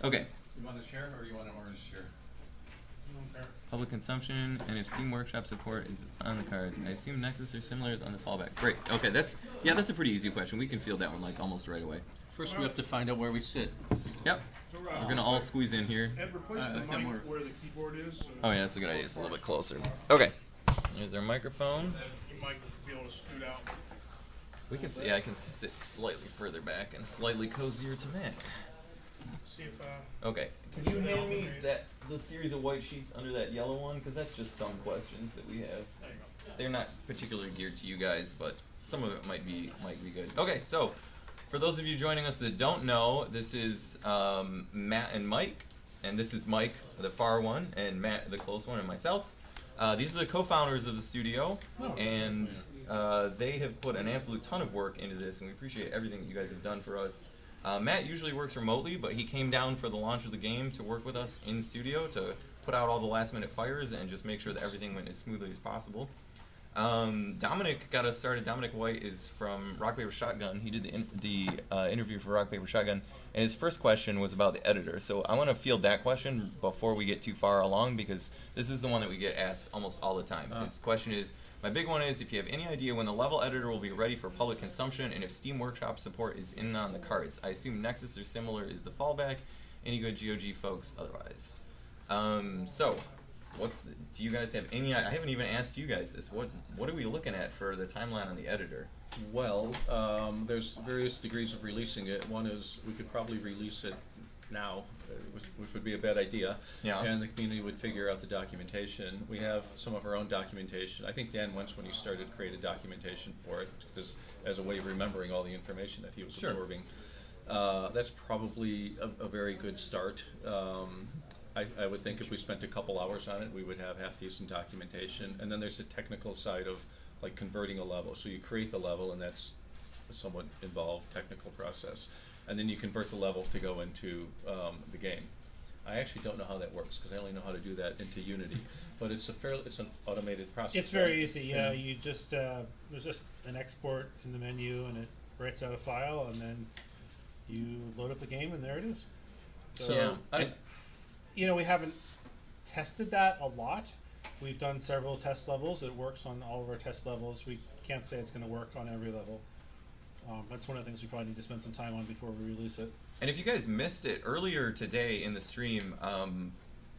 Okay. You want a share or you want an orange share? Public consumption, and if Steam Workshop support is on the cards, I assume Nexus or similar is on the fallback. Great. Okay, that's a pretty easy question. We can field that one like almost right away. First, we have to find out where we sit. Yep. We're gonna all squeeze in here. And replace the mic where the keyboard is. So Oh yeah, that's a good idea. It's a little bit closer. Okay. Here's our microphone. you might be able to scoot out. We can see. Yeah, I can sit slightly further back and slightly cozier to Matt. See if Okay. Can you hand me the series of white sheets under that yellow one? Because that's just some questions that we have. They're not particularly geared to you guys, but some of it might be good. Okay, so for those of you joining us that don't know, this is Matt and Mike, and this is Mike, the far one, and Matt, the close one, and myself. These are the co-founders of the studio, and they have put an absolute ton of work into this, and we appreciate everything that you guys have done for us. Matt usually works remotely, but he came down for the launch of the game to work with us in studio to put out all the last-minute fires and just make sure that everything went as smoothly as possible. Dominic got us started. Dominic White is from Rock Paper Shotgun. He did the interview for Rock Paper Shotgun, and his first question was about the editor. So I want to field that question before we get too far along, because this is the one that we get asked almost all the time. His question is, my big one is, if you have any idea when the level editor will be ready for public consumption, and if Steam Workshop support is in on the cards. I assume Nexus or similar is the fallback. Any good GOG folks otherwise? So, do you guys have any? I haven't even asked you guys this. What are we looking at for the timeline on the editor? Well, there's various degrees of releasing it. One is we could probably release it now, which would be a bad idea. Yeah. And the community would figure out the documentation. We have some of our own documentation. I think Dan Wentz, when he started, created documentation for it just as a way of remembering all the information that he was absorbing. That's probably a very good start. I would think if we spent a couple hours on it, we would have half-decent documentation. And then there's the technical side of like converting a level. So you create the level, and that's a somewhat involved technical process. And then you convert the level to go into the game. I actually don't know how that works because I only know how to do that into Unity. But it's an automated process. It's very easy. Yeah, you just there's just an export in the menu, and it writes out a file, and then you load up the game, and there it is. So we haven't tested that a lot. We've done several test levels. It works on all of our test levels. We can't say it's going to work on every level. That's one of the things we probably need to spend some time on before we release it. And if you guys missed it earlier today in the stream,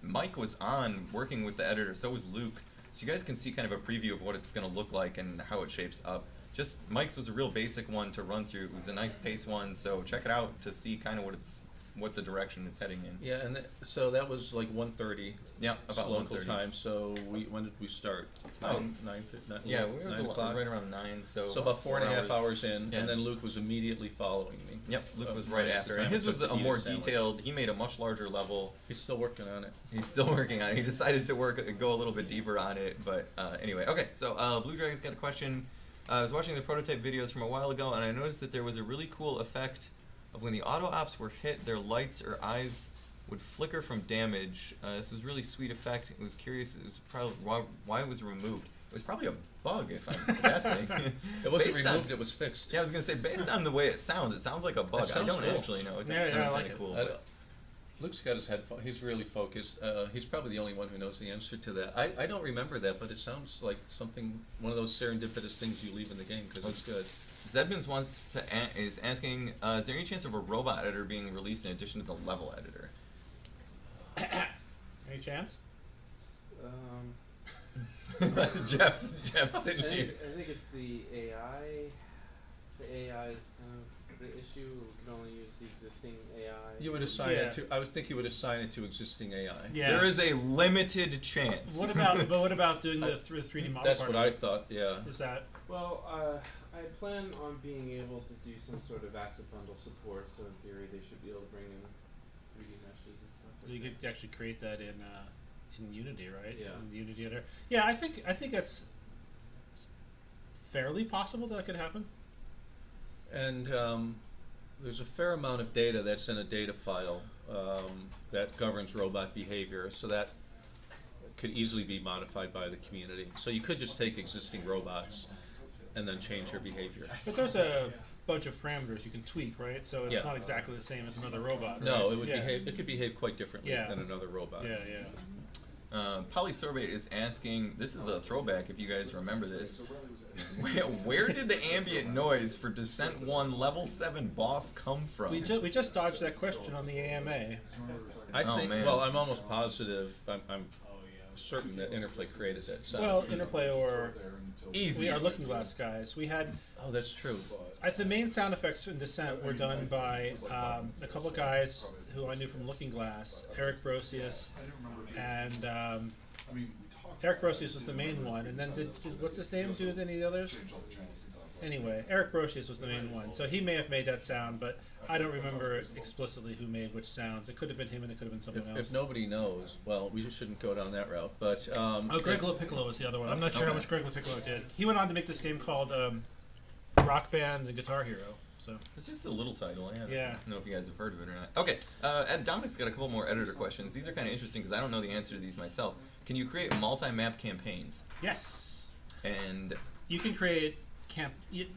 Mike was on working with the editor. So was Luke. So you guys can see kind of a preview of what it's going to look like and how it shapes up. Just Mike's was a real basic one to run through. It was a nice pace one. So check it out to see kind of what the direction it's heading in. Yeah, and so that was like 1:30. Yeah, about local 1:30 time. So when did we start? Nine yeah, it was 9 o'clock. right around 9. So about 4.5 hours in, yeah. And then Luke was immediately following me. Yep, Luke was right after, and his was a more detailed. He made a much larger level. He's still working on it. He's still working on it. He decided to go a little bit deeper on it, but anyway. Okay, so Blue Dragon's got a question. I was watching the prototype videos from a while ago, and I noticed that there was a really cool effect of when the auto ops were hit, their lights or eyes would flicker from damage. This was a really sweet effect. It was curious. It was probably why it was removed. It was probably a bug, if I'm guessing. It wasn't removed. It was fixed. Yeah, I was gonna say, based on the way it sounds like a bug. I don't cool. actually know. It does sound I like kind of it. cool. Luke's got his headphone. He's really focused. He's probably the only one who knows the answer to that. I don't remember that, but it sounds like one of those serendipitous things you leave in the game because it's good. Zedmans is asking, is there any chance of a robot editor being released in addition to the level editor? Any chance? Jeff's sitting here. I think it's the AI. The AI is kind of the issue. We can only use the existing AI. You would assign it to. I would think you would assign it to existing AI. Yeah. There is a limited chance. What about doing the 3D model? That's what I thought. Yeah. Is that? Well, I plan on being able to do some sort of asset bundle support. So in theory, they should be able to bring in 3D meshes and stuff. So you could actually create that in Unity, right? Yeah. In the Unity editor. Yeah, I think that's fairly possible that could happen. And there's a fair amount of data that's in a data file that governs robot behavior, so that could easily be modified by the community. So you could just take existing robots and then change their behavior. But there's a bunch of parameters you can tweak, right? So it's not exactly the same as another robot. No, right? it would behave. It could behave quite differently than another robot. Yeah, yeah. Polysorbate is asking, this is a throwback if you guys remember this, where did the ambient noise for Descent 1 Level 7 boss come from? We just dodged that question on the AMA. I think, well, I'm almost positive, I'm certain that Interplay created that sound. Well, Interplay or Easy. we are Looking Glass guys. We had... Oh, that's true. The main sound effects in Descent were done by a couple of guys who I knew from Looking Glass, Eric Brosius, and Eric Brosius was the main one. And then what's his name? Do any of the others? Anyway, Eric Brosius was the main one. So he may have made that sound, but I don't remember explicitly who made which sounds. It could have been him and it could have been someone else. If nobody knows, well, we just shouldn't go down that route. But Greg LaPiccolo was the other one. I'm not sure how much Greg LaPiccolo did. He went on to make this game called Rock Band and Guitar Hero. So it's just a little title. Yeah. I don't know if you guys have heard of it or not. Okay, Dominic's got a couple more editor questions. These are kind of interesting because I don't know the answer to these myself. Can you create multi-map campaigns? Yes. And you can create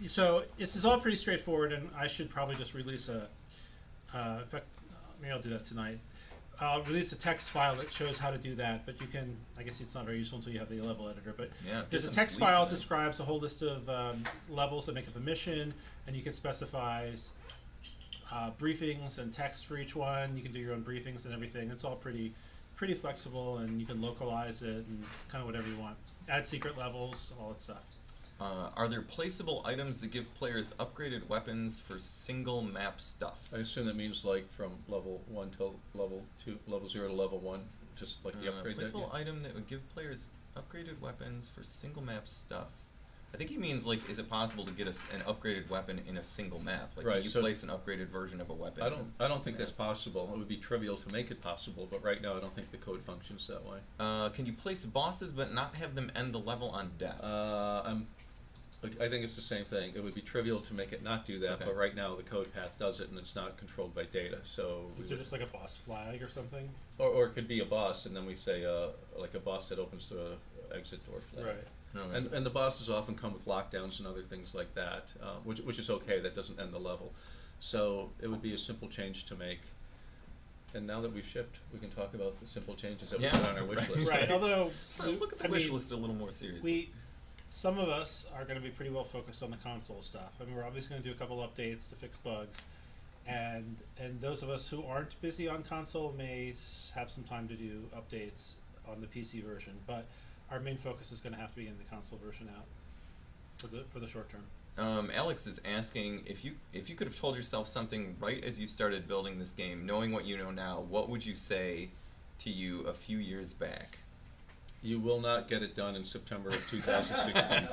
so this is all pretty straightforward, and I should probably just release in fact, maybe I'll do that tonight. I'll release a text file that shows how to do that, but you can, I guess it's not very useful until you have the level editor, but there's a text file that describes a whole list of levels that make up a mission, and you can specify briefings and text for each one. You can do your own briefings and everything. It's all pretty flexible, and you can localize it and kind of whatever you want. Add secret levels, all that stuff. Are there placeable items that give players upgraded weapons for single map stuff? I assume that means like from level 1 to level 2, level 0 to level 1, just like the upgrade. Placeable item that would give players upgraded weapons for single map stuff. I think he means like, is it possible to get an upgraded weapon in a single map? Like, can you place an upgraded version of a weapon? I don't think that's possible. It would be trivial to make it possible, but right now I don't think the code functions that way. Can you place bosses but not have them end the level on death? I think it's the same thing. It would be trivial to make it not do that, but right now the code path does it, and it's not controlled by data. So is there just like a boss flag or something? Or it could be a boss, and then we say like a boss that opens the exit door flag. Right. And the bosses often come with lockdowns and other things like that, which is okay. That doesn't end the level. So it would be a simple change to make. And now that we've shipped, we can talk about the simple changes that we put on our wish list. Right. Although look at the wish list a little more seriously. Some of us are going to be pretty well focused on the console stuff. I mean, we're obviously going to do a couple updates to fix bugs, and those of us who aren't busy on console may have some time to do updates on the PC version. But our main focus is going to have to be in the console version out for the short term. Alex is asking if you could have told yourself something right as you started building this game, knowing what you know now, what would you say to you a few years back? You will not get it done in September of 2016.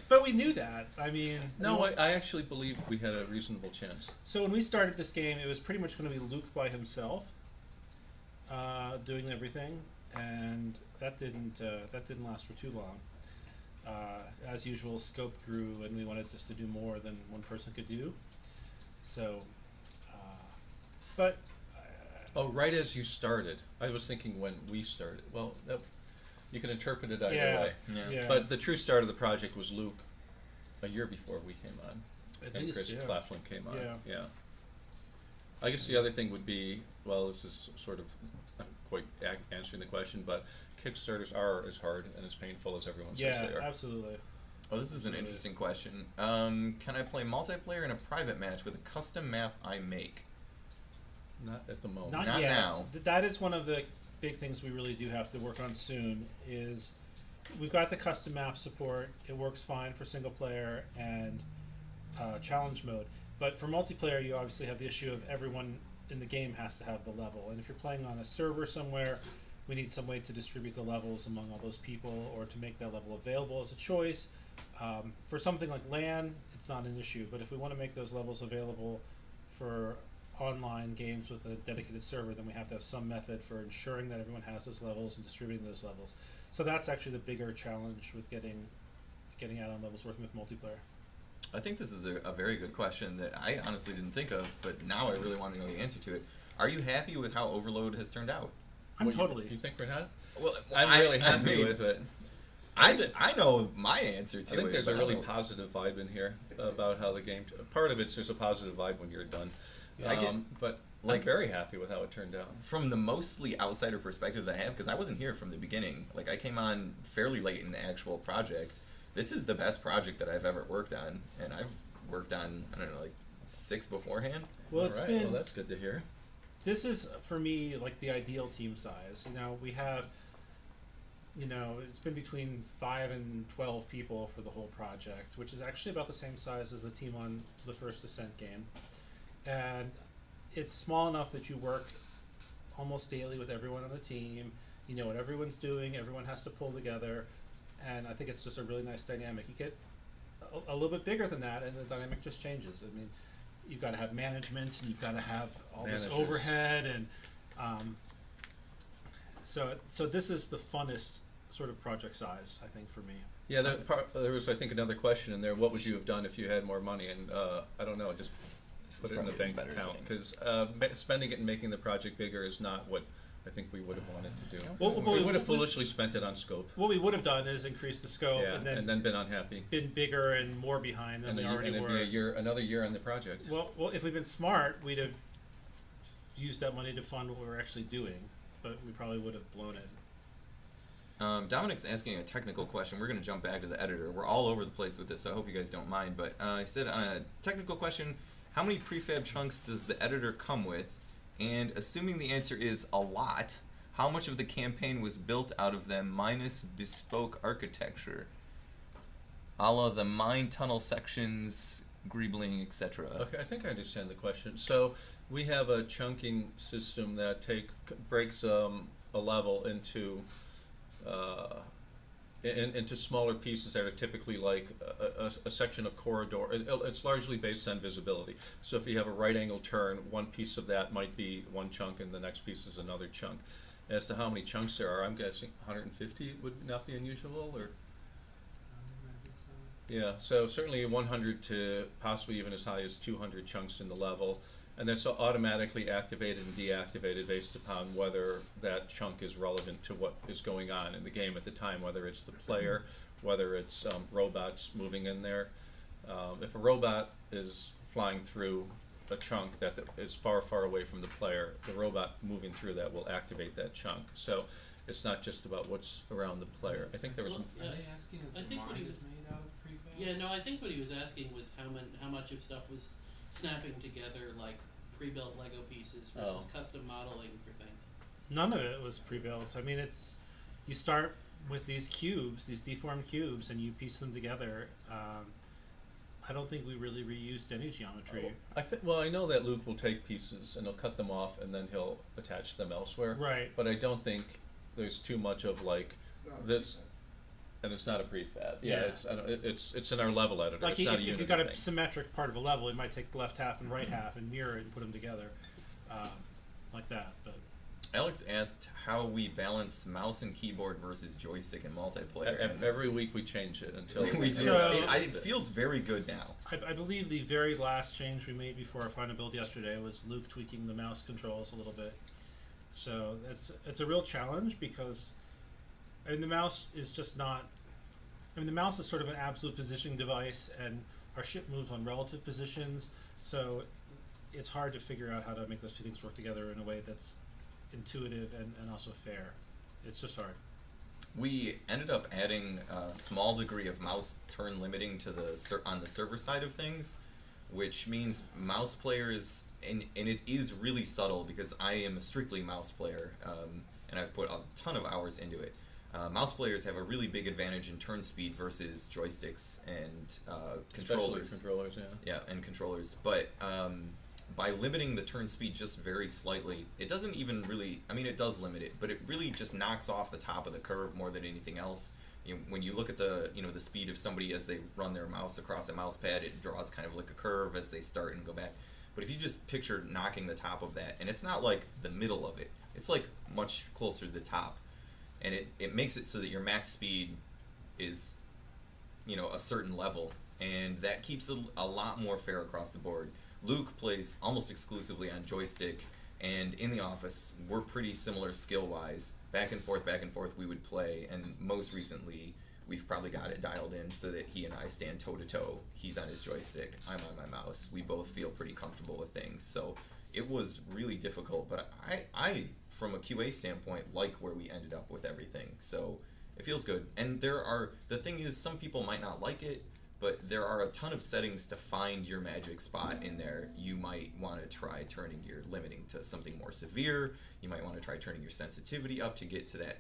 But we knew that. I mean... No, I actually believed we had a reasonable chance. So when we started this game, it was pretty much going to be Luke by himself doing everything, and that didn't last for too long. As usual, scope grew, and we wanted just to do more than one person could do. So, but... Oh, right as you started. I was thinking when we started. Well, you can interpret it either way. Yeah. But the true start of the project was Luke a year before we came on. And Chris Claflin came on. Yeah. I guess the other thing would be, well, this is sort of not quite answering the question, but Kickstarters are as hard and as painful as everyone says they are. Yeah, absolutely. Oh, this is an interesting question. Can I play multiplayer in a private match with a custom map I make? Not at the moment. Not yet. Now. That is one of the big things we really do have to work on soon. Is we've got the custom map support. It works fine for single player and challenge mode. But for multiplayer, you obviously have the issue of everyone in the game has to have the level. And if you're playing on a server somewhere, we need some way to distribute the levels among all those people, or to make that level available as a choice. For something like LAN, it's not an issue. But if we want to make those levels available for online games with a dedicated server, then we have to have some method for ensuring that everyone has those levels and distributing those levels. So that's actually the bigger challenge with getting add-on levels working with multiplayer. I think this is a very good question that I honestly didn't think of, but now I really want to know the answer to it. Are you happy with how Overload has turned out? I'm totally. You think we're not? Well, I'm really happy with it. I know my answer to it. I think there's a really positive vibe in here. about how the game. Part of it's just a positive vibe when you're done. Yeah. But like, I'm very happy with how it turned out. From the mostly outsider perspective that I have, because I wasn't here from the beginning. Like, I came on fairly late in the actual project. This is the best project that I've ever worked on, and I've worked on, I don't know, like 6 beforehand. Well, it's All right. been. Well, that's good to hear. This is for me like the ideal team size. We have. It's been between 5 and 12 people for the whole project, which is actually about the same size as the team on the first Ascent game, and it's small enough that you work almost daily with everyone on the team. You know what everyone's doing. Everyone has to pull together, and I think it's just a really nice dynamic. You get a little bit bigger than that, and the dynamic just changes. I mean, you've got to have management, and you've got to have all this overhead, and so this is the funnest sort of project size, I think, for me. Yeah, there was, I think, another question in there. What would you have done if you had more money? And I don't know, just put it in the bank account, because spending it and making the project bigger is not what I think we would have wanted to do. We would have foolishly spent it on scope. What we would have done is increase the scope, and then been unhappy. Been bigger and more behind than we already were. And it'd be another year on the project. Well, if we'd been smart, we'd have used that money to fund what we were actually doing, but we probably would have blown it. Dominic's asking a technical question. We're going to jump back to the editor. We're all over the place with this, so I hope you guys don't mind. But I said on a technical question, how many prefab chunks does the editor come with? And assuming the answer is a lot, how much of the campaign was built out of them minus bespoke architecture? A la the mine tunnel sections, greebling, etc. Okay, I think I understand the question. So we have a chunking system that breaks a level into smaller pieces that are typically like a section of corridor. It's largely based on visibility. So if you have a right angle turn, one piece of that might be one chunk and the next piece is another chunk. As to how many chunks there are, I'm guessing 150 would not be unusual, or? Yeah, so certainly 100 to possibly even as high as 200 chunks in the level. And that's automatically activated and deactivated based upon whether that chunk is relevant to what is going on in the game at the time, whether it's the player, whether it's robots moving in there. If a robot is flying through a chunk that is far, far away from the player, the robot moving through that will activate that chunk. So it's not just about what's around the player. I think there was... Are they asking if the mine is made out of prefabs? Yeah, no, I think what he was asking was how much of stuff was snapping together like pre-built Lego pieces versus custom modeling for things. None of it was pre-built. I mean, you start with these cubes, these deformed cubes, and you piece them together. I don't think we really reused any geometry. I know that Luke will take pieces and he'll cut them off and then he'll attach them elsewhere. Right. But I don't think there's too much of like this. And it's not a prefab. Yeah, it's in our level editor. Like it's not a unit if you've got thing. a symmetric part of a level, it might take the left half and right half and mirror it and put them together, like that. But Alex asked how we balance mouse and keyboard versus joystick in multiplayer. Every week we change it until we do. So, it feels very good now. I believe the very last change we made before our final build yesterday was Luke tweaking the mouse controls a little bit. So it's a real challenge because the mouse is just not. The mouse is sort of an absolute positioning device, and our ship moves on relative positions. So it's hard to figure out how to make those two things work together in a way that's intuitive and also fair. It's just hard. We ended up adding a small degree of mouse turn limiting to on the server side of things, which means mouse players, and it is really subtle because I am a strictly mouse player, and I've put a ton of hours into it. Mouse players have a really big advantage in turn speed versus joysticks and controllers. Especially controllers, yeah. Yeah, and controllers. But by limiting the turn speed just very slightly, it doesn't even really... I mean, it does limit it, but it really just knocks off the top of the curve more than anything else. When you look at the speed of somebody as they run their mouse across a mouse pad, it draws kind of like a curve as they start and go back. But if you just picture knocking the top of that, and it's not like the middle of it, it's like much closer to the top. And it makes it so that your max speed is, a certain level, and that keeps it a lot more fair across the board. Luke plays almost exclusively on joystick, and in the office, we're pretty similar skill-wise. Back and forth, we would play, and most recently, we've probably got it dialed in so that he and I stand toe to toe. He's on his joystick, I'm on my mouse. We both feel pretty comfortable with things. So it was really difficult, but I from a QA standpoint, like where we ended up with everything. So it feels good. And the thing is, some people might not like it, but there are a ton of settings to find your magic spot in there. You might want to try turning your limiting to something more severe. You might want to try turning your sensitivity up to get to that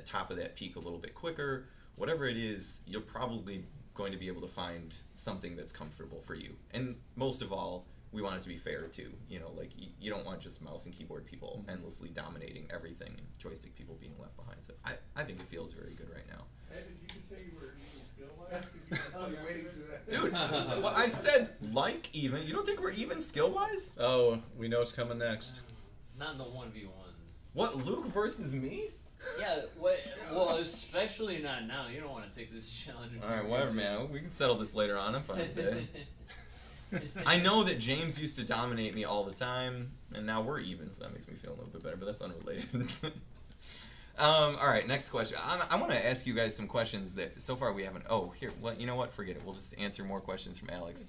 top of that peak a little bit quicker. Whatever it is, you're probably going to be able to find something that's comfortable for you. And most of all, we want it to be fair too. You know, like you don't want just mouse and keyboard people endlessly dominating everything and joystick people being left behind. So I think it feels very good right now. Hey, did you just say you were even skill-wise? I was waiting for that. Dude, well, I said like even. You don't think we're even skill-wise? Oh, we know it's coming next. Not in the 1v1s. What, Luke versus me? Yeah, well, especially not now. You don't want to take this challenge. Alright, whatever, man. We can settle this later on. I'm fine with that. I know that James used to dominate me all the time, and now we're even, so that makes me feel a little bit better, but that's unrelated. Alright, next question. I want to ask you guys some questions that so far we haven't... Oh, here, well, you know what? Forget it. We'll just answer more questions from Alex.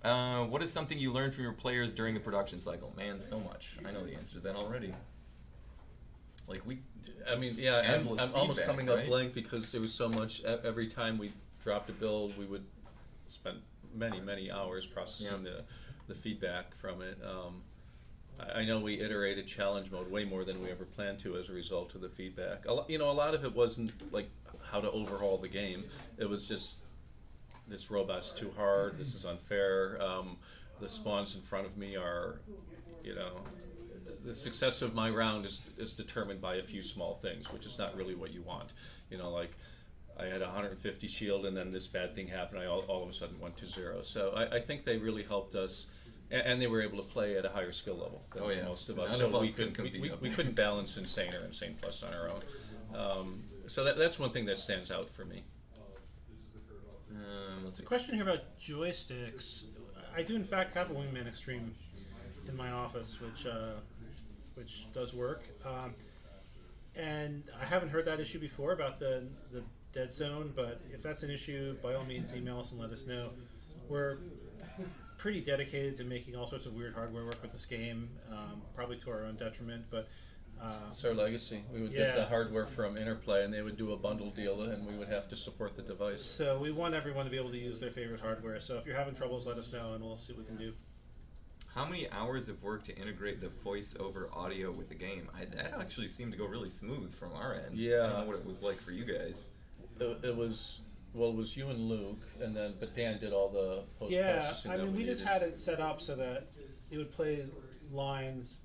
What is something you learned from your players during the production cycle? Man, so much. I know the answer to that already. Like, I'm almost coming up blank because there was so much. Every time we dropped a build, we would spend many hours processing the feedback from it. I know we iterated challenge mode way more than we ever planned to as a result of the feedback. A lot of it wasn't like how to overhaul the game. It was just, this robot's too hard, this is unfair, the spawns in front of me are, the success of my round is determined by a few small things, which is not really what you want. Like I had 150 shield and then this bad thing happened, I all of a sudden went to 0. So I think they really helped us, and they were able to play at a higher skill level than most of us. We couldn't balance Insane or Insane Plus on our own. So that's one thing that stands out for me. There's a question here about joysticks. I do in fact have a Wingman Extreme in my office, which does work. And I haven't heard that issue before about the dead zone, but if that's an issue, by all means email us and let us know. We're pretty dedicated to making all sorts of weird hardware work with this game, probably to our own detriment, but it's our legacy. We would get the hardware from Interplay and they would do a bundle deal and we would have to support the device. So we want everyone to be able to use their favorite hardware, so if you're having troubles, let us know and we'll see what we can do. How many hours of work to integrate the voice-over audio with the game? That actually seemed to go really smooth from our end. Yeah. I don't know what it was like for you guys. It was you and Luke, but Dan did all the post-processing. Yeah, we just had it set up so that it would play lines,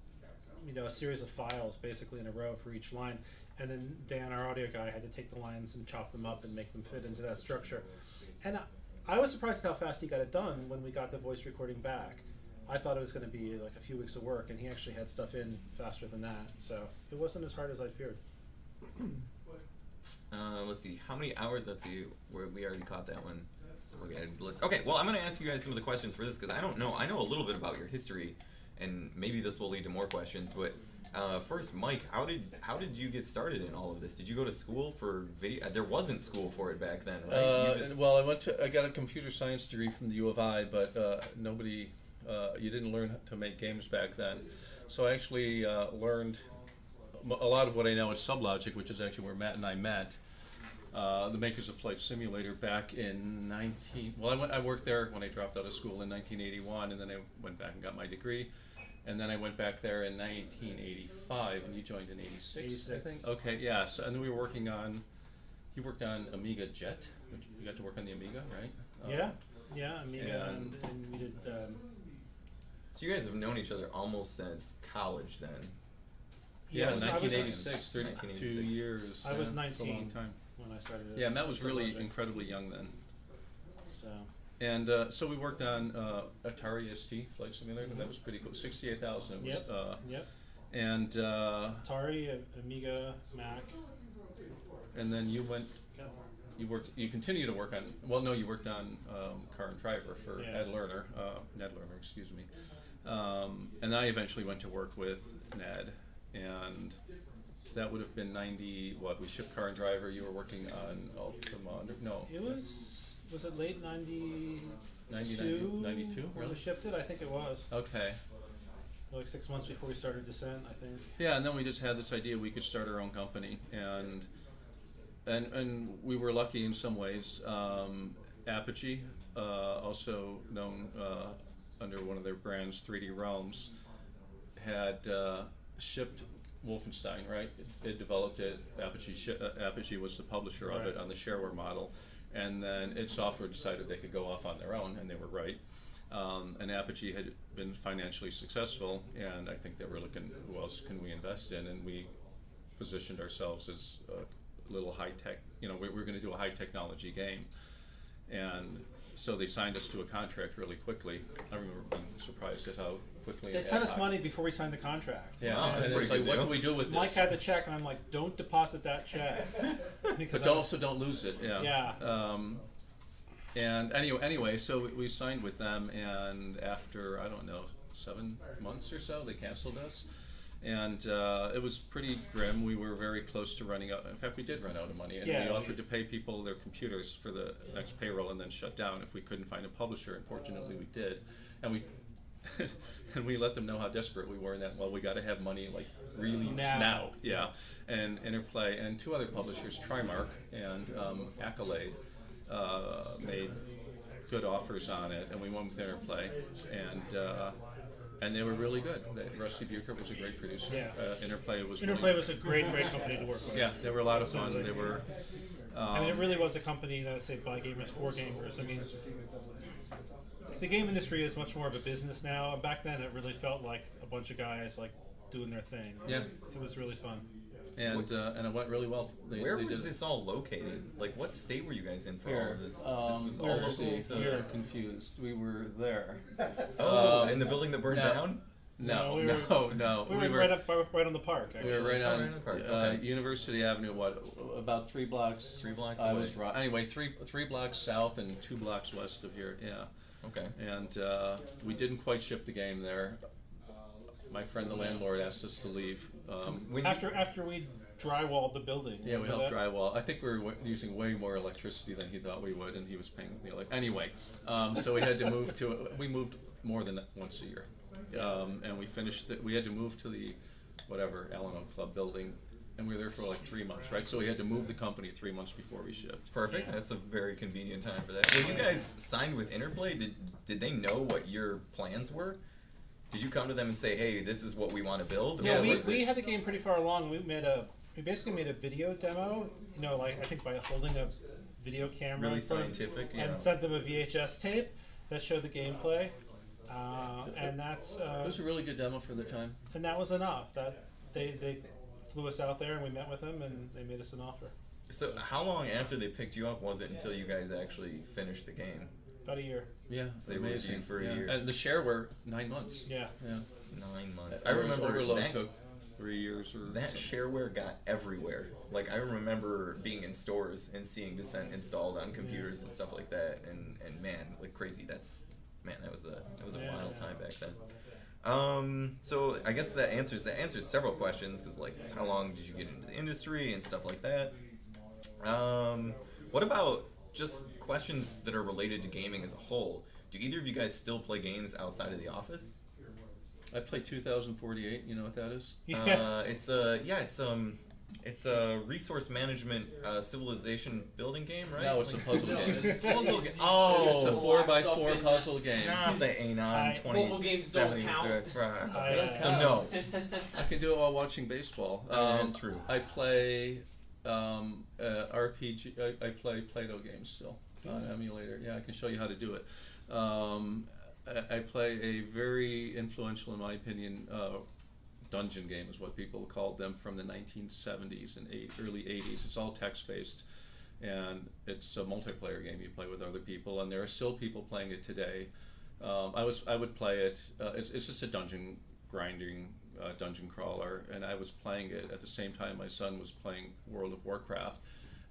a series of files basically in a row for each line, and then Dan, our audio guy, had to take the lines and chop them up and make them fit into that structure. And I was surprised at how fast he got it done when we got the voice recording back. I thought it was going to be like a few weeks of work, and he actually had stuff in faster than that, so it wasn't as hard as I feared. Let's see, how many hours? Let's see, we already caught that one. So we're going to list. Okay, well, I'm going to ask you guys some of the questions for this because I don't know. I know a little bit about your history, and maybe this will lead to more questions. But first, Mike, how did you get started in all of this? Did you go to school for video? There wasn't school for it back then, right? Well, I got a computer science degree from the U of I, but nobody. You didn't learn to make games back then. So I actually learned a lot of what I know at Sublogic, which is actually where Matt and I met, the makers of Flight Simulator back in I worked there when I dropped out of school in 1981, and then I went back and got my degree. And then I went back there in 1985, and you joined in 86, I think? Okay, yeah, so, and then we were working on, you worked on Amiga Jet. You got to work on the Amiga, right? Yeah, Amiga, and we did... So you guys have known each other almost since college then? Yeah, 1986, 32 years. I was 19 That's a long time. when I started. Yeah, Matt was really incredibly young then. So. And so we worked on Atari ST Flight Simulator. That was pretty cool. 68,000. Yep. And Atari, Amiga, Mac. And then you went. You continued to work on. Well, no, you worked on Car and Driver for Ned Lerner, excuse me. And I eventually went to work with Ned, and that would have been 90. What we shipped Car and Driver. You were working on Ultima. No, It was it late 92? 92. When Really? we shipped it? I think it was. Okay. Like 6 months before we started Descent, I think. Yeah, and then we just had this idea we could start our own company, and we were lucky in some ways. Apogee, also known under one of their brands, 3D Realms, had shipped Wolfenstein, right? It developed it. Apogee was the publisher of it on the shareware model, and then id Software decided they could go off on their own, and they were right. And Apogee had been financially successful, and I think they were looking, who else can we invest in? And we positioned ourselves as a little high tech. We're going to do a high technology game, and so they signed us to a contract really quickly. I remember being surprised at how quickly They sent us money before we signed the contract. Yeah, Wow, that's and a it's pretty like, good what deal. do we do with Mike this? had the check, and I'm like, don't deposit that check. Because But also don't lose it. Yeah. Yeah. And anyway, so we signed with them, and after, I don't know, 7 months or so, they canceled us. And it was pretty grim. We were very close to running out. In fact, we did run out of money, and Yeah, we offered to pay people their computers for the next payroll and then shut down if we couldn't find a publisher. And fortunately, we did. And we and we let them know how desperate we were, and that, well, we got to have money like really now. Yeah. And Interplay and 2 other publishers, Trimark and Accolade, made good offers on it, and we went with Interplay, and they were really good. Rusty Bucher was a great producer. Yeah. Interplay was a great company to work with. Yeah, they were a lot of fun. They were. I mean, it really was a company that, say, by gamers for gamers. I mean, the game industry is much more of a business now. Back then, it really felt like a bunch of guys like doing their thing. Yeah. It was really fun. And it went really well. Where they was did it. this all located? Like, what state were you guys in for all Here, of this? This was all let's local see, to. you're confused. We were there. Oh, in the building that burned no. down? No, we no. We were right on the park. Actually. We were right Oh, on right in the park, okay. University Avenue. What, about 3 blocks? 3 blocks I away. was wrong. Anyway, three blocks south and 2 blocks west of here. Yeah. Okay. And we didn't quite ship the game there. My friend, the landlord, asked us to leave. When you, After we drywalled the building. Yeah, we remember helped that? drywall. I think we were using way more electricity than he thought we would, and he was paying me like anyway. So we had to move to. We moved more than once a year, and we finished. We had to move to the whatever Alano Club building, and we were there for like 3 months, right? So we had to move the company 3 months before we shipped. perfect. That's a very convenient time for that. When you guys signed with Interplay, did they know what your plans were? Did you come to them and say, "Hey, this is what we want to build"? Yeah, Or was we it- had the game pretty far along. We basically made a video demo. Like I think by holding a video camera Really in front of- scientific, yeah. and sent them a VHS tape that showed the gameplay, and It was a really good demo for the time. and that was enough. That they flew us out there and we met with them and they made us an offer. So how long after they picked you up was it until you guys actually finished the game? About a year. Yeah, So they were with you amazing. for a yeah. year. And the shareware 9 months. Yeah. Yeah. 9 months. That I remember Overload that, took 3 years or that something. shareware got everywhere. Like I remember being in stores and seeing Descent installed on computers and stuff like that, and man, like crazy. That was a wild time back then. So I guess that answers several questions, because like how long did you get into the industry and stuff like that. What about just questions that are related to gaming as a whole? Do either of you guys still play games outside of the office? I played 2048. You know what that is? It's a resource management civilization building game, right? No, it's a puzzle game. It's Puzzle game. It's a Oh, 4x4 puzzle game. not the Anon Mobile games don't 2070. count. So no. I can do it while watching baseball. That's true. I play RPG. I play Play-Doh games still on emulator. Yeah, I can show you how to do it. I play a very influential, in my opinion, dungeon game is what people called them, from the 1970s and early 80s. It's all text-based, and it's a multiplayer game. You play with other people, and there are still people playing it today. I would play it. It's just a dungeon grinding, dungeon crawler, and I was playing it at the same time my son was playing World of Warcraft,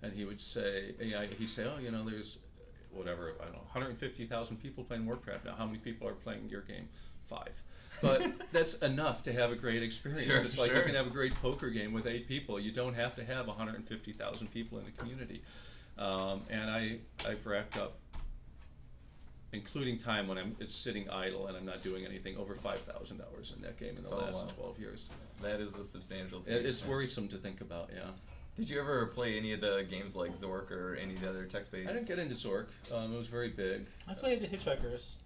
and he would say, he'd say, oh, there's whatever, I don't know, 150,000 people playing Warcraft now. How many people are playing your game? 5. But that's enough to have a great experience. Sure, it's like sure. you can have a great poker game with 8 people. You don't have to have 150,000 people in the community. And I've racked up, including time when it's sitting idle and I'm not doing anything, over 5,000 hours in that game in the last 12 years. That is a substantial thing. It's worrisome to think about, yeah. Did you ever play any of the games like Zork or any of the other text-based? I didn't get into Zork. It was very big. I played the Hitchhikers.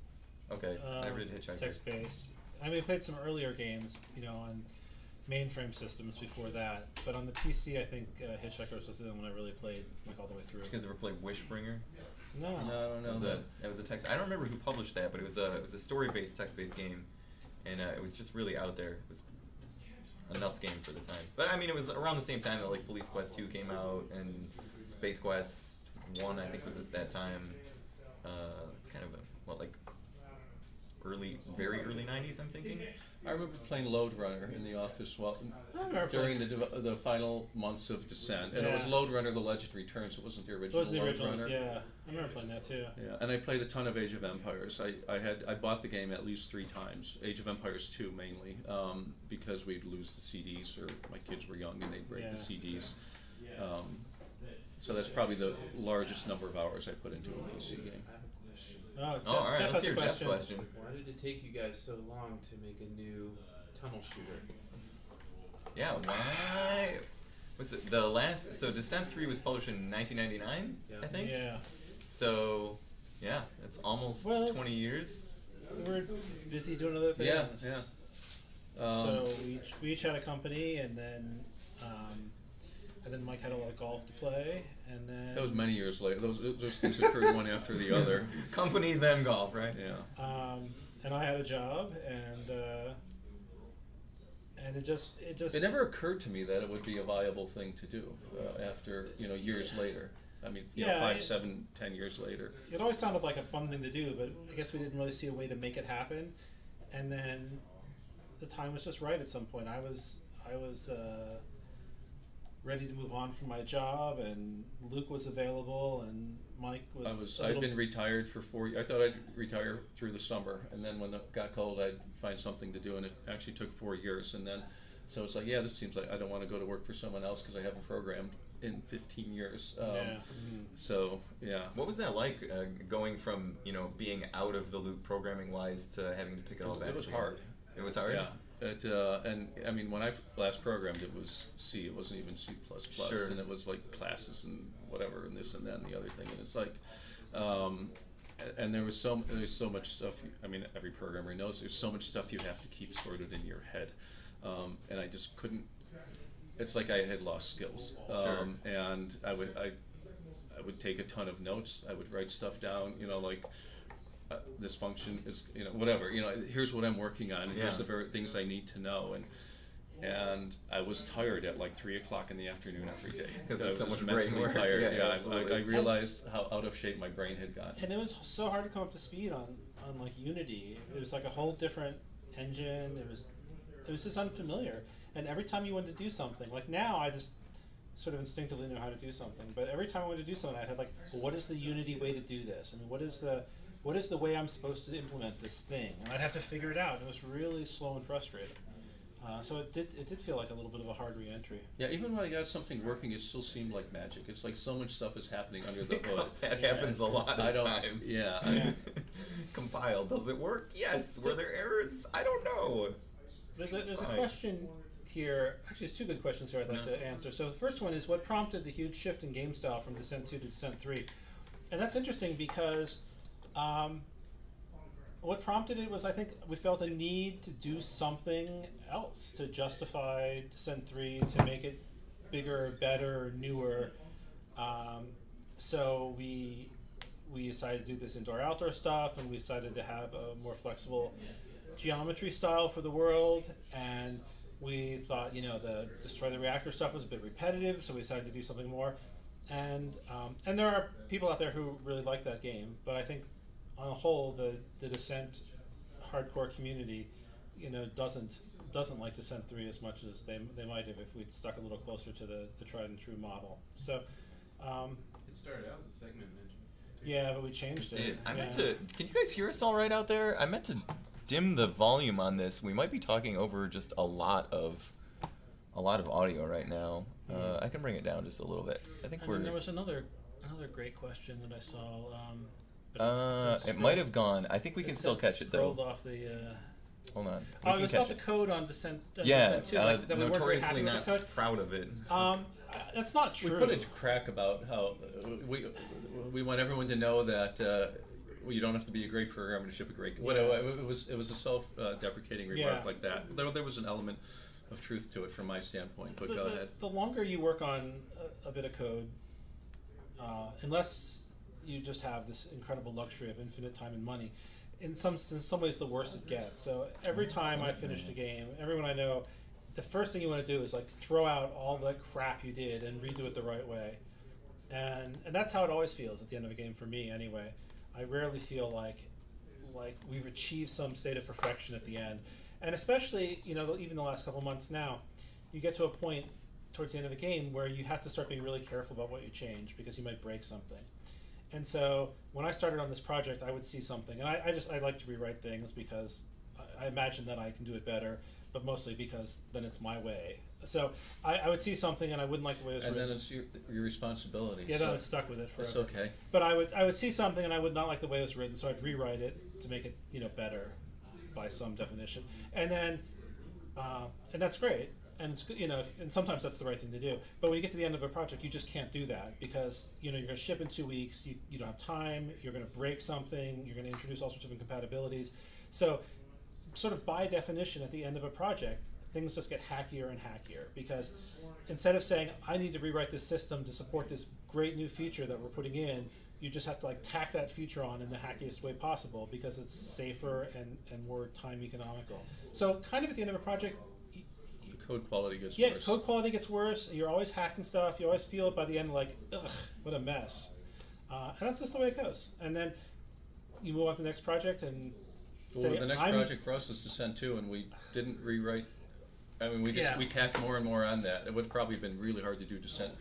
Okay, I read Hitchhikers. Text-based. I mean, I played some earlier games, on mainframe systems before that. But on the PC, I think Hitchhikers was the one I really played all the way through. Did you guys ever play Wishbringer? No. No, I don't know. That was a text. I don't remember who published that, but it was a story-based, text-based game, and it was just really out there. It was a nuts game for the time. But I mean, it was around the same time that like Police Quest 2 came out, and Space Quest 1 I think was at that time. It's kind of very early 90s, I'm thinking. I remember playing Load Runner in the office during the final months of Descent, and it was Load Runner: The Legend Returns. It wasn't the original. It was the Load originals, Runner. yeah. I remember playing that too. Yeah, and I played a ton of Age of Empires. I bought the game at least 3 times. Age of Empires 2 mainly, because we'd lose the CDs, or my kids were young and they'd break the CDs. So that's probably the largest number of hours I put into a PC game. Oh, all right. Jeff Let's has a hear Jeff's question. Why did it take you guys so long to make a new tunnel shooter? Yeah, why? Was it the last? So Descent 3 was published in 1999, I think. Yeah. So, yeah, it's almost 20 years. We were busy doing other things. Yeah. So we each had a company, and then Mike had a lot of golf to play, and then That was many years later. Those things occurred one after the other. Company, then golf, right? Yeah. and I had a job, and it just It never occurred to me that it would be a viable thing to do after years later. I mean, 5, 7, 10 years later. It always sounded like a fun thing to do, but I guess we didn't really see a way to make it happen. And then the time was just right at some point. I was ready to move on from my job, and Luke was available, and Mike was. I'd been retired for 4 years. I thought I'd retire through the summer, and then when it got cold, I'd find something to do, and it actually took 4 years. And then, so it's like, this seems like I don't want to go to work for someone else because I haven't programmed in 15 years. So, yeah. What was that like, going from, being out of the loop programming-wise to having to pick it all back? It was again? hard. It was hard? Yeah. And I mean, when I last programmed, it was C. It wasn't even C++. Sure. And it was like classes and whatever and this and that and the other thing. And it's like, and there's so much stuff. I mean, every programmer knows there's so much stuff you have to keep sorted in your head. And I just couldn't. It's like I had lost skills. Sure. And I would take a ton of notes. I would write stuff down. Like. This function is, whatever. Here's what I'm working on, and here's the very things I need to know, and I was tired at like 3 o'clock in the afternoon every day because I was so much just brain mentally work. tired. Yeah, I realized how out of shape my brain had gotten. And it was so hard to come up to speed on like Unity. It was like a whole different engine. It was just unfamiliar. And every time you wanted to do something, like now, I just sort of instinctively know how to do something. But every time I wanted to do something, I had like, well, what is the Unity way to do this? I mean, what is the way I'm supposed to implement this thing? And I'd have to figure it out. It was really slow and frustrating. So it did feel like a little bit of a hard re-entry. Yeah, even when I got something working, it still seemed like magic. It's like so much stuff is happening under the hood. That happens a lot of times. Yeah. Compile. Does it work? Yes. Were there errors? I don't know. There's a question here. Actually, there's 2 good questions here I'd like to answer. So the first one is, what prompted the huge shift in game style from Descent 2 to Descent 3? And that's interesting because what prompted it was, I think, we felt a need to do something else to justify Descent 3, to make it bigger, better, newer. So we decided to do this indoor-outdoor stuff, and we decided to have a more flexible geometry style for the world. And we thought, the Destroy the Reactor stuff was a bit repetitive, so we decided to do something more. And there are people out there who really like that game, but I think on the whole, the Descent hardcore community, doesn't like Descent 3 as much as they might have if we'd stuck a little closer to the tried and true model. So It started out as a segment engine. Yeah, but we changed it. Did. I meant to. Can you guys hear us all right out there? I meant to dim the volume on this. We might be talking over just a lot of audio right now. I can bring it down just a little bit. I think And we're. then there was another great question that I saw. It might have gone. I think we can still catch it though. Scrolled off the. Hold on. It was about the code on Descent. Yeah, Descent 2, like, that we weren't very notoriously happy with not the code. proud of it. That's not true. We put a crack about how we want everyone to know that you don't have to be a great programmer to ship a great. It was a self-deprecating remark like that. There was an element of truth to it from my standpoint. But go ahead. The longer you work on a bit of code, unless you just have this incredible luxury of infinite time and money, in some ways the worse it gets. So every time I finished a game, everyone I know, the first thing you want to do is like throw out all the crap you did and redo it the right way. And that's how it always feels at the end of a game for me anyway. I rarely feel like we've achieved some state of perfection at the end. And especially, even the last couple months now, you get to a point towards the end of a game where you have to start being really careful about what you change because you might break something. And so when I started on this project, I would see something, and I like to rewrite things because I imagine that I can do it better, but mostly because then it's my way. So I would see something and I wouldn't like the way it was written. And then it's your responsibility. Yeah, then I was stuck with it forever. It's okay. But I would see something and I would not like the way it was written, so I'd rewrite it to make it better by some definition. And then and that's great. And it's good, and sometimes that's the right thing to do. But when you get to the end of a project, you just can't do that because you're going to ship in 2 weeks. You don't have time. You're going to break something. You're going to introduce all sorts of incompatibilities. So, sort of by definition, at the end of a project, things just get hackier and hackier because instead of saying I need to rewrite this system to support this great new feature that we're putting in, you just have to tack that feature on in the hackiest way possible because it's safer and more time economical. So, kind of at the end of a project. Code quality gets worse. Yeah, code quality gets worse. You're always hacking stuff. You always feel it by the end like, ugh, what a mess. And that's just the way it goes. And then you move on to the next project and say, the next project for us is Descent 2, and we didn't rewrite. I mean, we tacked more and more on that. It would have probably been really hard to do Descent,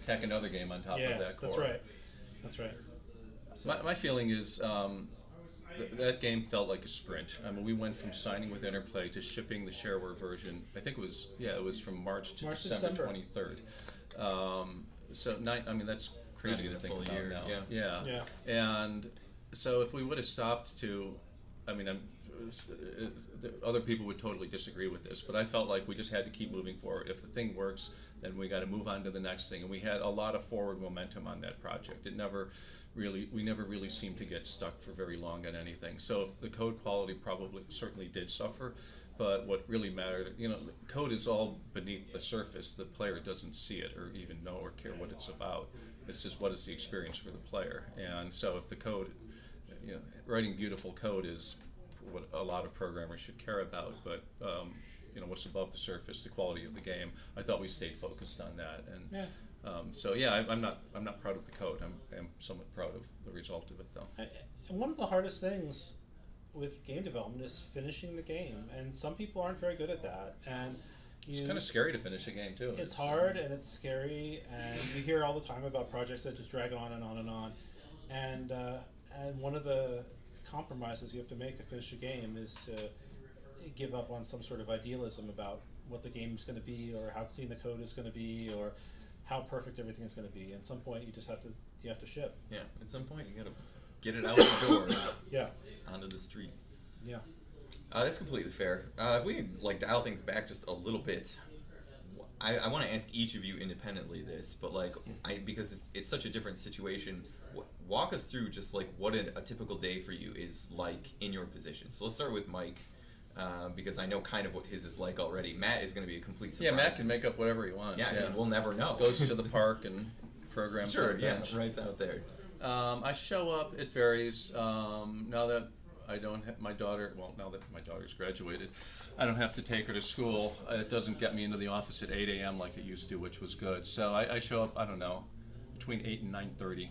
tack another game on top of that core. That's right. That's right. So my feeling is that game felt like a sprint. I mean, we went from signing with Interplay to shipping the shareware version. I think it was from March to December 23rd. That's crazy to think about year. now. Yeah. And so if we would have stopped to, other people would totally disagree with this, but I felt like we just had to keep moving forward. If the thing works, then we got to move on to the next thing. And we had a lot of forward momentum on that project. We never really seemed to get stuck for very long on anything. So if the code quality certainly did suffer, but what really mattered, code is all beneath the surface. The player doesn't see it or even know or care what it's about. It's just what is the experience for the player. And so if the code, writing beautiful code is what a lot of programmers should care about, but what's above the surface, the quality of the game. I thought we stayed focused on that, and I'm not proud of the code. I'm somewhat proud of the result of it, though. And one of the hardest things with game development is finishing the game, and some people aren't very good at that. And it's kind of scary to finish a game too. It's hard and it's scary, and you hear all the time about projects that just drag on and on and on. And one of the compromises you have to make to finish a game is to give up on some sort of idealism about what the game is going to be, or how clean the code is going to be, or how perfect everything is going to be. At some point, you have to ship. Yeah. At some point, you got to get it out the door. Yeah. Onto the street. Yeah. That's completely fair. If we dial things back just a little bit, I want to ask each of you independently this, but because it's such a different situation. Walk us through just what a typical day for you is like in your position. So let's start with Mike. Because I know kind of what his is like already. Matt is going to be a complete surprise. Yeah, Matt can make up whatever he wants. Yeah, we'll never know. Goes to the park and programs. Sure, right out there. I show up. It varies. Now that I don't have my daughter, now that my daughter's graduated, I don't have to take her to school. It doesn't get me into the office at 8 a.m. like it used to, which was good. So I show up, I don't know, between 8 and 9:30.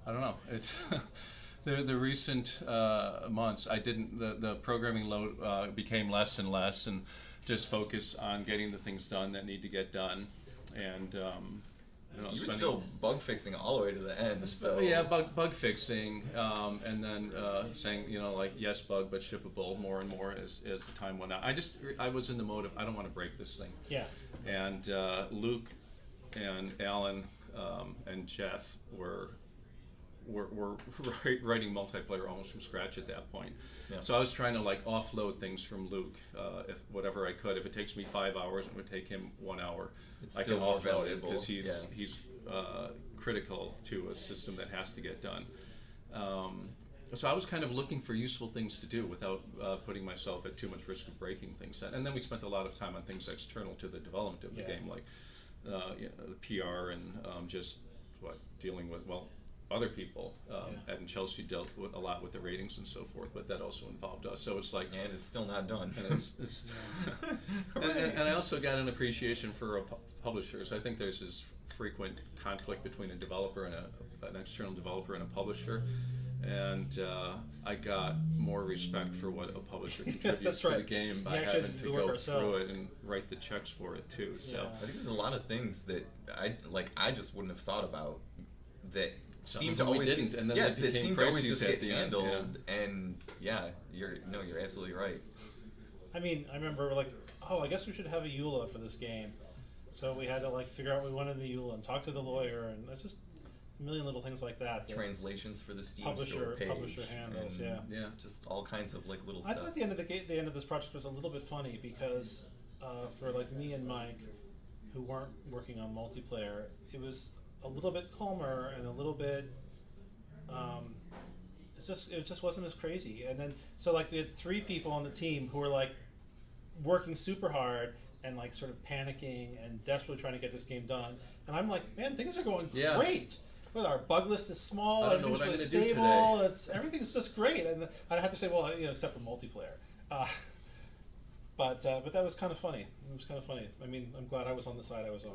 I don't know. It's the recent months, the programming load became less and less, and just focus on getting the things done that need to get done, and You were still bug fixing all the way to the end. So yeah, bug fixing, and then saying, like, yes, bug, but shippable more and more as the time went on. I was in the mode of, I don't want to break this thing. Yeah. And Luke and Alan and Jeff were writing multiplayer almost from scratch at that point. Yeah. So I was trying to like offload things from Luke, if whatever I could. If it takes me 5 hours, it would take him 1 hour. It's I still can more offload it valuable. because he's critical to a system that has to get done. So I was kind of looking for useful things to do without putting myself at too much risk of breaking things. And then we spent a lot of time on things external to the development of the game, like the PR and just dealing with other people. Ed and Chelsea dealt a lot with the ratings and so forth, but that also involved us. So it's like, and it's still not done. And, and I also got an appreciation for publishers. I think there's this frequent conflict between a developer and an external developer and a publisher. And I got more respect for what a publisher contributes to the game by having to go through it and write the checks for it too. So I think there's a lot of things that I just wouldn't have thought about that seemed to always didn't, and then that seemed to always just get handled. End. And you're absolutely right. I mean, I remember like, I guess we should have a EULA for this game, so we had to like figure out what we wanted in the EULA and talk to the lawyer, and it's just a million little things like that. Translations for the Steam store page, publisher handles, just all kinds of like little I stuff. thought the end of this project was a little bit funny because for like me and Mike, who weren't working on multiplayer, it was a little bit calmer and a little bit. It just wasn't as crazy. And then so like we had 3 people on the team who were like working super hard and like sort of panicking and desperately trying to get this game done. And I'm like, man, things are going great. Well, our bug list is small. Everything's really stable. Everything's just great. And I'd have to say, well, except for multiplayer. But that was kind of funny. It was kind of funny. I mean, I'm glad I was on the side I was on.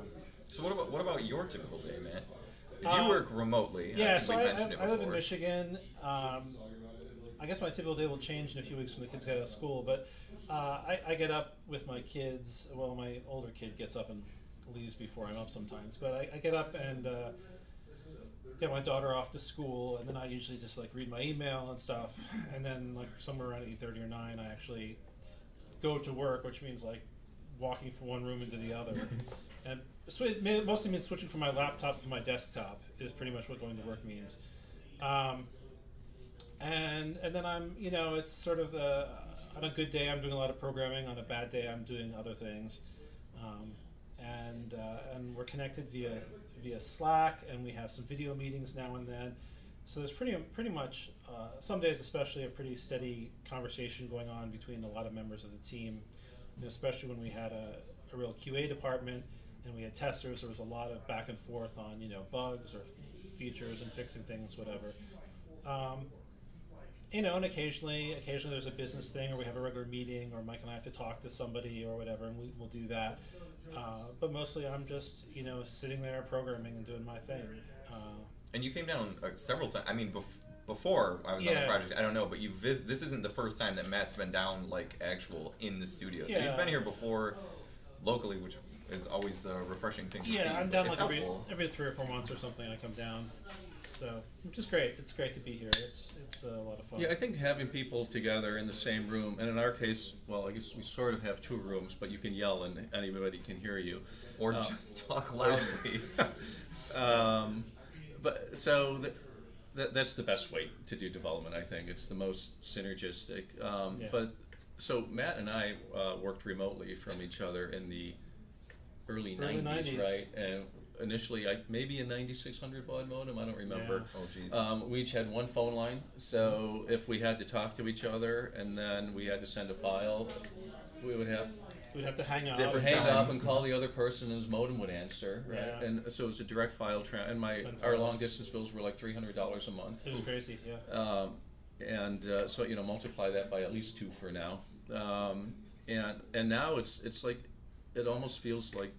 So what about your typical day, Matt? If you work remotely, I live in Michigan. I guess my typical day will change in a few weeks when the kids get out of school. But I get up with my kids. Well, my older kid gets up and leaves before I'm up sometimes. But I get up and get my daughter off to school, and then I usually just like read my email and stuff. And then like somewhere around 8:30 or 9, I actually go to work, which means like walking from one room into the other. And so it mostly means switching from my laptop to my desktop is pretty much what going to work means. And then I'm, it's sort of on a good day I'm doing a lot of programming, on a bad day I'm doing other things. And we're connected via Slack, and we have some video meetings now and then. So there's pretty much, some days especially, a pretty steady conversation going on between a lot of members of the team, especially when we had a real QA department and we had testers. There was a lot of back and forth on bugs or features and fixing things, whatever. And occasionally there's a business thing, or we have a regular meeting, or Mike and I have to talk to somebody or whatever, and we'll do that. But mostly I'm just sitting there programming and doing my thing. And you came down several times. I mean, before I was on the project, I don't know, but this isn't the first time that Matt's been down like actual in the studio. So he's been here before locally, which is always a refreshing thing to see. Yeah, I'm down like every 3 or 4 months or something. I come down, so which is great. It's great to be here. It's a lot of fun. Yeah, I think having people together in the same room, and in our case, well, I guess we sort of have 2 rooms, but you can yell and anybody can hear you, or just talk loudly. But so that's the best way to do development. I think it's the most synergistic. But so Matt and I worked remotely from each other in the early 90s, right? And initially, maybe a 9600 baud modem. I don't remember. Yeah. Oh, geez. We each had one phone line, so if we had to talk to each other and then we had to send a file, we'd have to hang up and call the other person, and his modem would answer, right? Yeah. And so it was a direct file and our long distance bills were like $300 a month. It was crazy, yeah. So multiply that by at least 2 for now, and now it's like it almost feels like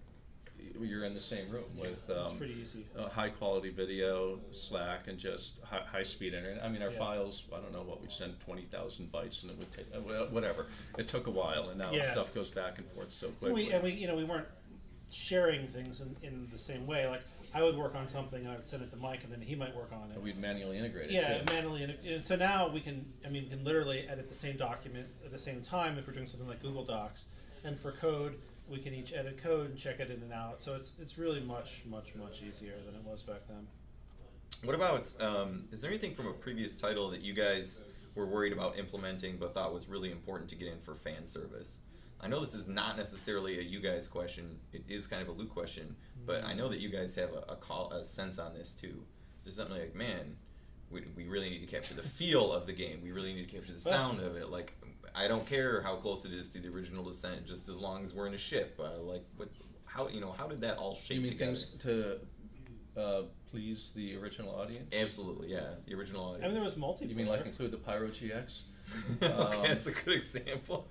you're in the same room with it's pretty easy. High quality video, Slack, and just high speed internet. I mean, our files, I don't know what we'd send, 20,000 bytes, and it would take whatever. It took a while, and now stuff goes back and forth so quickly. We weren't sharing things in the same way. Like I would work on something and I would send it to Mike, and then he might work on it. And we'd manually integrate it. Yeah, too. manually. And so now we can literally edit the same document at the same time if we're doing something like Google Docs. And for code, we can each edit code and check it in and out. So it's really much easier than it was back then. What about, is there anything from a previous title that you guys were worried about implementing but thought was really important to get in for fan service? I know this is not necessarily a you guys question, it is kind of a Luke question, but I know that you guys have a sense on this too. There's something like, man, we really need to capture the feel of the game, we really need to capture the sound of it. Like, I don't care how close it is to the original Descent, just as long as we're in a ship. How did that all shape You mean together? things to please the original audience? Absolutely, yeah, the original audience. I mean, there was multiplayer. You mean like include the Pyro GX? Okay, that's a good example.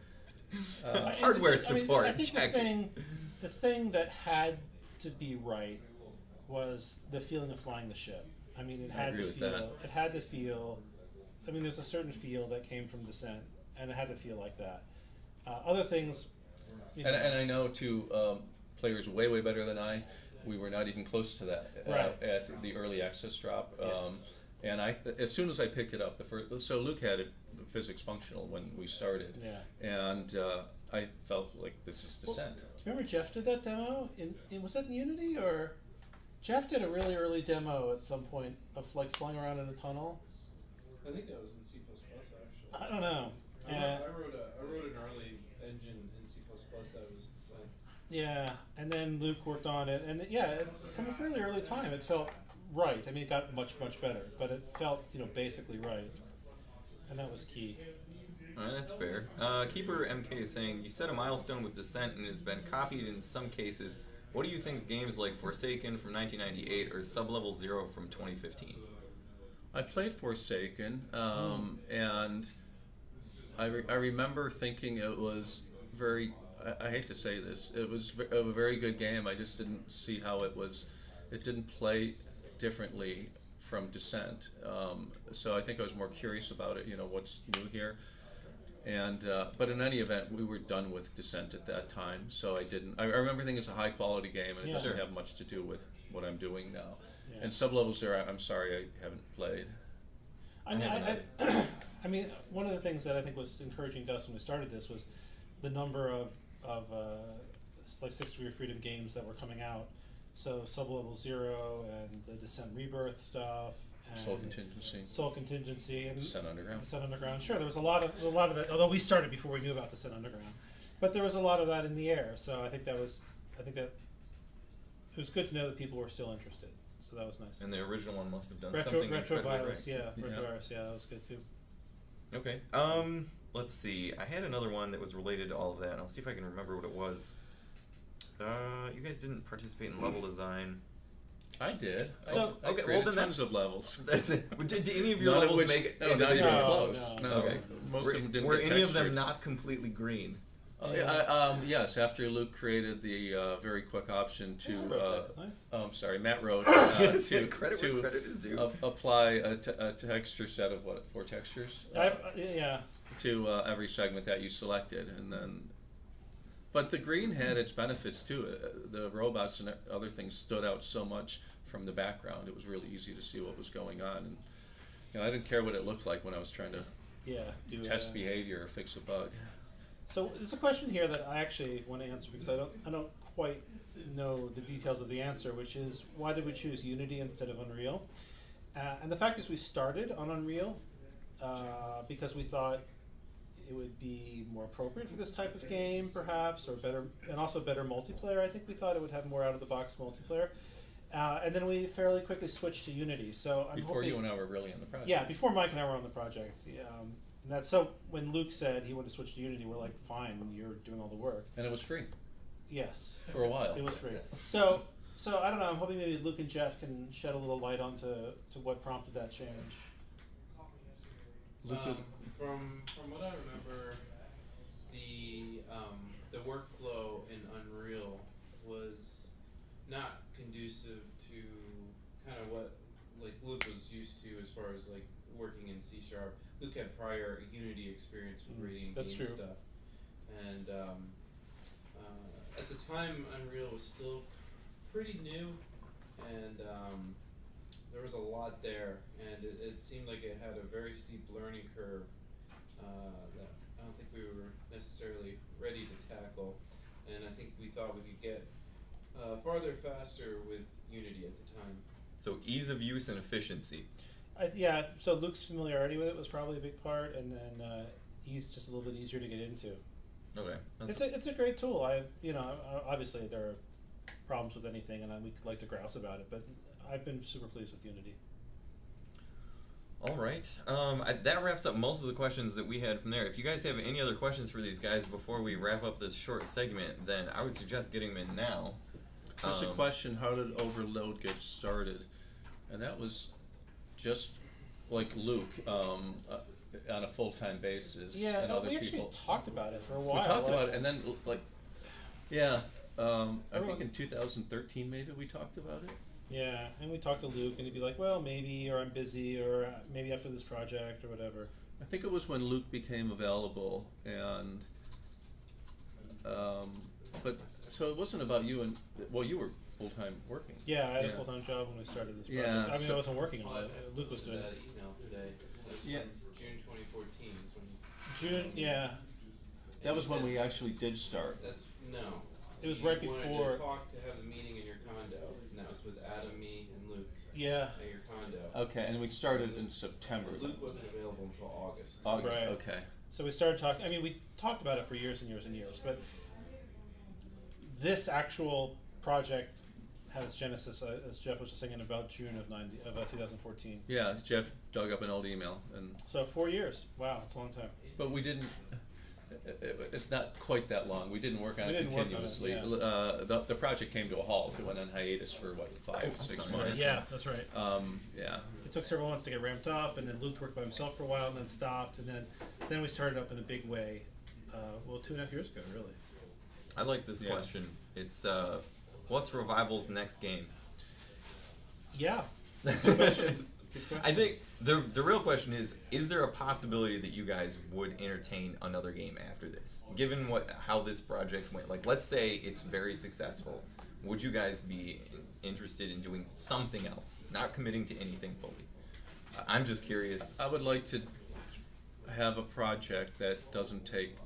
I Hardware support. I think check. the thing that had to be right was the feeling of flying the ship. I mean, it had agree to with feel. that. It had to feel. I mean, there's a certain feel that came from Descent, and it had to feel like that. Other things. And I know too, players way better than I. We were not even close to that Right. at the early access drop. Yes. And as soon as I picked it up, so Luke had it physics functional when we started, Yeah. and I felt like this is Descent. Do you remember Jeff did that demo? Was that in Unity or? Jeff did a really early demo at some point of like flying around in a tunnel. I think that was in C++ actually. I don't know. I wrote an early engine in C++ that was the same. Yeah, and then Luke worked on it, and from a fairly early time, it felt right. I mean, it got much better, but it felt basically right, and that was key. Alright, that's fair. Keeper MK is saying, you set a milestone with Descent and it has been copied in some cases. What do you think games like Forsaken from 1998 or Sublevel Zero from 2015? I played Forsaken, and I remember thinking it was very. I hate to say this. It was a very good game. I just didn't see how it was. It didn't play differently from Descent. So I think I was more curious about it. What's new here. And but in any event, we were done with Descent at that time. So I didn't. I remember thinking it's a high quality game, and it doesn't have much to do with what I'm doing now. Yeah. And Sublevel Zero, I'm sorry, I haven't played. I mean, one of the things that I think was encouraging to us when we started this was the number of like 6 Degree of Freedom games that were coming out. So Sublevel Zero and the Descent Rebirth stuff, and Soul Contingency, and Descent Underground. Descent Underground. Sure, there was a lot of that. Although we started before we knew about Descent Underground, but there was a lot of that in the air. So I think that it was good to know that people were still interested. So that was nice. And the original one must have done Retro something Virus, right. Retro Virus, that was good too. Okay. Let's see. I had another one that was related to all of that, and I'll see if I can remember what it was. You guys didn't participate in level design. I did. So I created tons of levels. That's it. Did any of your levels make it? No, not even close. No. Okay. Most of them didn't. Were get any of them textured. not completely green? Yes, after Luke created the very quick option to, Matt wrote credit where credit is due. Apply a texture set of 4 textures to every segment that you selected, and then. But the green had its benefits too. The robots and other things stood out so much from the background. It was really easy to see what was going on, and I didn't care what it looked like when I was trying to test behavior or fix a bug. So there's a question here that I actually want to answer because I don't quite know the details of the answer, which is why did we choose Unity instead of Unreal? And the fact is we started on Unreal because we thought it would be more appropriate for this type of game, perhaps, or better, and also better multiplayer. I think we thought it would have more out-of-the-box multiplayer. And then we fairly quickly switched to Unity. So before you and I were really on the project. Yeah, before Mike and I were on the project. And that's so when Luke said he wanted to switch to Unity, we're like, fine, you're doing all the work. And it was free. Yes. For a while. It was free. So I don't know. I'm hoping maybe Luke and Jeff can shed a little light onto what prompted that change. Luke from what I remember, the workflow in Unreal was not conducive to kind of what like Luke was used to as far as like working in C#. Luke had prior Unity experience with Radiant game stuff, and at the time, Unreal was still pretty new, and there was a lot there, and it seemed like it had a very steep learning curve that I don't think we were necessarily ready to tackle, and I think we thought we could get farther faster with Unity at the time. So ease of use and efficiency. Yeah, so Luke's familiarity with it was probably a big part, and then he's just a little bit easier to get into. Okay. It's a great tool. Obviously there are problems with anything, and we like to grouse about it, but I've been super pleased with Unity. All right. That wraps up most of the questions that we had from there. If you guys have any other questions for these guys before we wrap up this short segment, then I would suggest getting them in now. There's a question: how did Overload get started? And that was just like Luke on a full-time basis. Yeah, and other we people. actually talked about it for a while. We talked about it, and then I think in 2013 maybe we talked about it. Yeah, and we talked to Luke, and he'd be like, "Well, maybe, or I'm busy, or maybe after this project, or whatever." I think it was when Luke became available, and but so it wasn't about you and you were full-time working. Yeah, I had a full-time job when we started this project. Yeah, I mean, so- I wasn't working on it. Luke was doing that it. email today. It was Yeah. from June 2014 is when. June, yeah. That was when we actually did start. That's no. It was You right wanted before. to talk to have the meeting in your condo, and that was with Adam, me, and Luke Yeah. at your condo. Okay, and we started in September. Luke wasn't available until August. August. Right. Okay. So we started talking. I mean, we talked about it for years and years and years, but this actual project had its genesis, as Jeff was just saying, in about June of 2014. Yeah, Jeff dug up an old email, and So 4 years. Wow, that's a long time. but we didn't. It's not quite that long. We didn't work on We it didn't work on it, continuously. yeah. The project came to a halt. It went on hiatus for what 5-6 months. Yeah, that's right. Yeah. It took several months to get ramped up, and then Luke worked by himself for a while, and then stopped, and then we started up in a big way. 2.5 years ago, really. I like this Yeah. question. It's what's Revival's next game? Yeah. Good question. Good question. I think the real question is there a possibility that you guys would entertain another game after this? Given how this project went, like let's say it's very successful, would you guys be interested in doing something else, not committing to anything fully? I'm just curious. I would like to have a project that doesn't take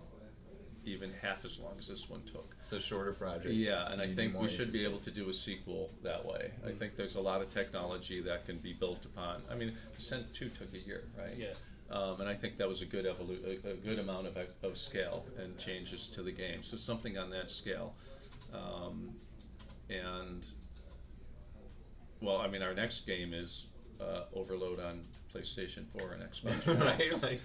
even half as long as this one took. So shorter project. Yeah, and I You'd be think more we should be interested. able to do a sequel that way. I think there's a lot of technology that can be built upon. I mean, Descent 2 took a year, right? Yeah. And I think that was a good a good amount of scale and changes to the game. So something on that scale. And, well, I mean, our next game is Overload on PlayStation 4 and Xbox. Right? Like,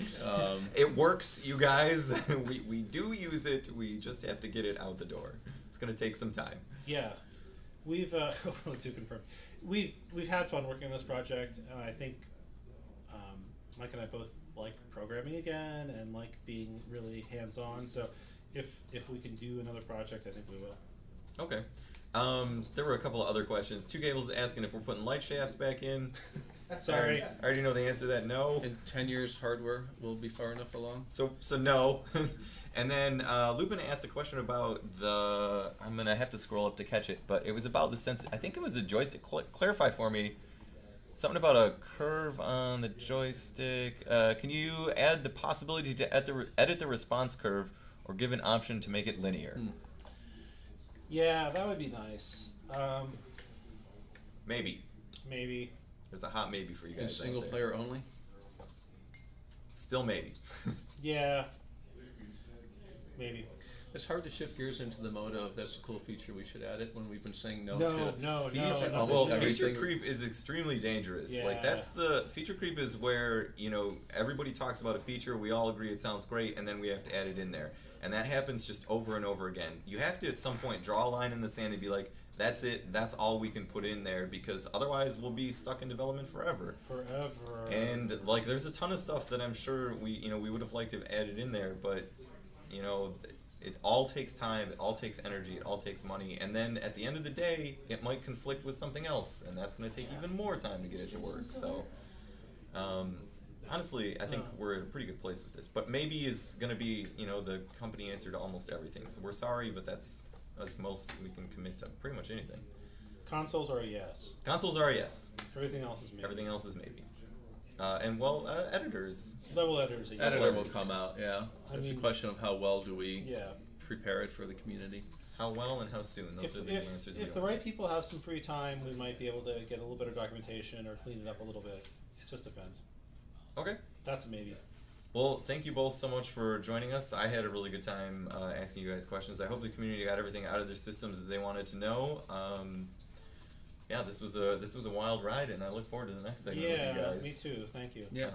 it works, you guys. we do use it. We just have to get it out the door. It's going to take some time. Yeah, we've to confirm, we've had fun working on this project, and I think Mike and I both like programming again and like being really hands-on. So if we can do another project, I think we will. Okay. There were a couple of other questions. Two Gables asking if we're putting light shafts back in. Sorry. I already know the answer to that. No. In 10 years, hardware will be far enough along. So no. And then Lupin asked a question about I'm gonna have to scroll up to catch it, but it was about the sense. I think it was a joystick. Clarify for me. Something about a curve on the joystick. Can you add the possibility to edit the response curve, or give an option to make it linear? Yeah, that would be nice. Maybe. Maybe. There's a hot maybe for you In guys. single out there. player only? Still maybe. Yeah. Maybe. It's hard to shift gears into the mode of that's a cool feature, we should add it, when we've been saying no, No, to no, feature, no, almost Well, feature everything. creep is extremely dangerous. Yeah. Like that's feature creep is where, everybody talks about a feature, we all agree it sounds great, and then we have to add it in there. And that happens just over and over again. You have to at some point draw a line in the sand and be like, that's it, that's all we can put in there, because otherwise we'll be stuck in development forever. Forever. And like there's a ton of stuff that I'm sure we would have liked to have added in there, but it all takes time, it all takes energy, it all takes money, and then at the end of the day, it might conflict with something else, and that's going to take even more time to get it to work. So, honestly, I think we're in a pretty good place with this. But maybe is going to be, the company answer to almost everything. So we're sorry, but that's us most. We can commit to pretty much anything. Consoles are a yes. Consoles are a yes. Everything else is maybe. Everything else is maybe. Editors. Level editors are yes. Editor will come out, yeah. I It's a mean, question of how well do we Yeah. prepare it for the community. How well and how soon? Those are the answers. If the right people have some free time, we might be able to get a little bit of documentation or clean it up a little bit. It just depends. Okay. That's a maybe. Well, thank you both so much for joining us. I had a really good time asking you guys questions. I hope the community got everything out of their systems that they wanted to know. Yeah, this was a wild ride, and I look forward to the next segment with you guys. Me too. Thank you. Yeah.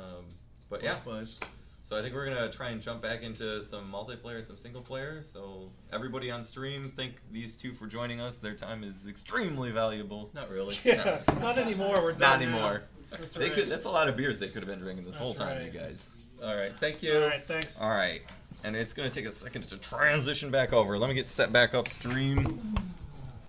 But yeah, Likewise. so I think we're gonna try and jump back into some multiplayer and some single player. So everybody on stream, thank these two for joining us. Their time is extremely valuable. Not really. Yeah, not anymore. We're Not done now. anymore. That's They right. could. That's a lot of beers they could have been drinking this whole That's time, right. you guys. All right. Thank you. All right. Thanks. All right, and it's gonna take a second to transition back over. Let me get set back up stream.